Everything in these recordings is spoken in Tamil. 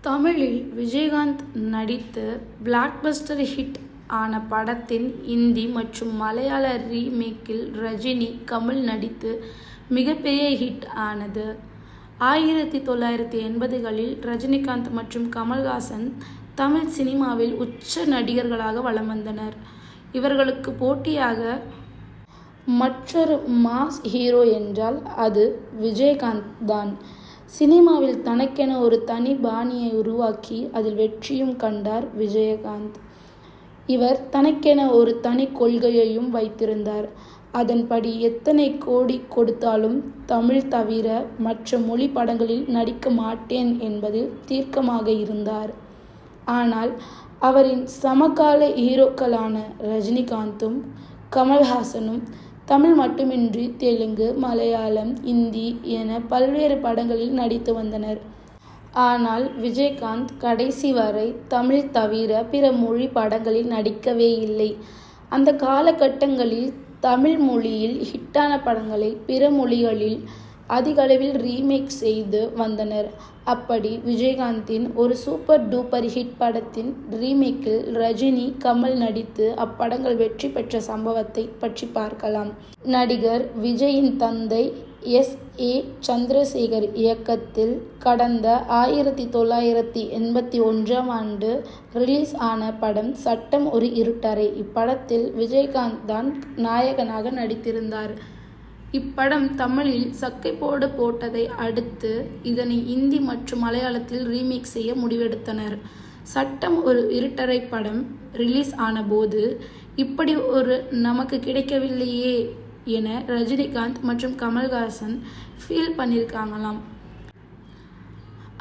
தமிழில் விஜயகாந்த் நடித்து பிளாக்பஸ்டர் ஹிட் ஆன படத்தின் இந்தி மற்றும் மலையாள ரீமேக்கில் ரஜினி, கமல் நடித்து மிகப்பெரிய ஹிட் ஆனது. 1980களில் ரஜினிகாந்த் மற்றும் கமல்ஹாசன் தமிழ் சினிமாவில் உச்ச நடிகர்களாக வலம் வந்தனர். இவர்களுக்கு போட்டியாக மற்றொரு மாஸ் ஹீரோ என்றால் அது விஜயகாந்த் தான். சினிமாவில் தனக்கென ஒரு தனி பாணியை உருவாக்கி அதில் வெற்றியும் கண்டார் விஜயகாந்த். இவர் தனக்கென ஒரு தனி கொள்கையையும் வைத்திருந்தார். அதன்படி எத்தனை கோடி கொடுத்தாலும் தமிழ் தவிர மற்ற மொழி படங்களில் நடிக்க மாட்டேன் என்பதில் தீர்க்கமாக இருந்தார். ஆனால் அவரின் சமகால ஹீரோக்களான ரஜினிகாந்தும் கமல்ஹாசனும் தமிழ் மட்டுமின்றி தெலுங்கு, மலையாளம், இந்தி என பல்வேறு படங்களில் நடித்து வந்தனர். ஆனால் விஜயகாந்த் கடைசி வரை தமிழ் தவிர பிற மொழி படங்களில் நடிக்கவே இல்லை. அந்த காலகட்டங்களில் தமிழ் மொழியில் ஹிட்டான படங்களை பிற மொழிகளில் அதிகளவில் ரீமேக் செய்து வந்தனர். அப்படி விஜயகாந்தின் ஒரு சூப்பர் டூப்பர் ஹிட் படத்தின் ரீமேக்கில் ரஜினி, கமல் நடித்து அப்படங்கள் வெற்றி பெற்ற சம்பவத்தை பற்றி பார்க்கலாம். நடிகர் விஜயின் தந்தை எஸ்.ஏ. சந்திரசேகர் இயக்கத்தில் கடந்த 1981ஆம் ஆண்டு ரிலீஸ் ஆன படம் சட்டம் ஒரு இருட்டறை. இப்படத்தில் விஜயகாந்த் தான் நாயகனாக நடித்திருந்தார். இப்படம் தமிழில் சக்கைப்போடு போட்டதை அடுத்து இதனை இந்தி மற்றும் மலையாளத்தில் ரீமேக் செய்ய முடிவெடுத்தனர். சட்டம் ஒரு இருட்டறை படம் ரிலீஸ் ஆனபோது இப்படி ஒரு நமக்கு கிடைக்கவில்லையே என ரஜினிகாந்த் மற்றும் கமல்ஹாசன் ஃபீல் பண்ணியிருக்காங்களாம்.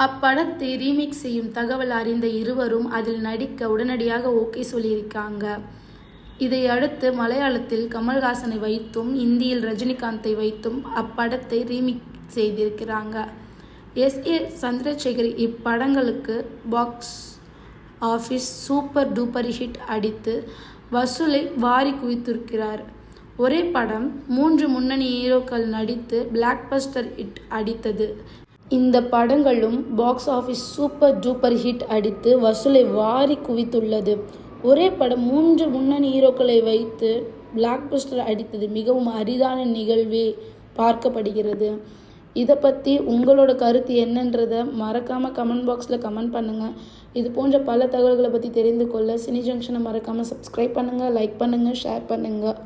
அப்படத்தை ரீமேக் செய்யும் தகவல் அறிந்த இருவரும் அதில் நடிக்க உடனடியாக ஓகே சொல்லியிருக்காங்க. இதையடுத்து மலையாளத்தில் கமல்ஹாசனை வைத்தும் இந்தியில் ரஜினிகாந்தை வைத்தும் அப்படத்தை ரீமேக் செய்திருக்கிறாங்க. எஸ்.ஏ. சந்திரசேகர் இப்படங்களுக்கு box office super duper hit அடித்து வசூலை வாரி குவித்திருக்கிறார். ஒரே படம் 3 முன்னணி ஹீரோக்கள் நடித்து பிளாக்பஸ்டர் ஹிட் அடித்தது. இந்த படங்களும் box office super duper hit அடித்து வசூலை வாரி குவித்துள்ளது. ஒரே படம் 3 முன்னணி ஹீரோக்களை வைத்து பிளாக்பஸ்டர் அடித்தது மிகவும் அரிதான நிகழ்வே பார்க்கப்படுகிறது. இதை பற்றி உங்களோட கருத்து என்னன்றதை மறக்காமல் கமெண்ட் பாக்ஸில் கமெண்ட் பண்ணுங்கள். இது போன்ற பல தகவல்களை பற்றி தெரிந்து கொள்ள சினி ஜங்ஷனை மறக்காமல் சப்ஸ்கிரைப் பண்ணுங்கள், லைக் பண்ணுங்கள், ஷேர் பண்ணுங்கள்.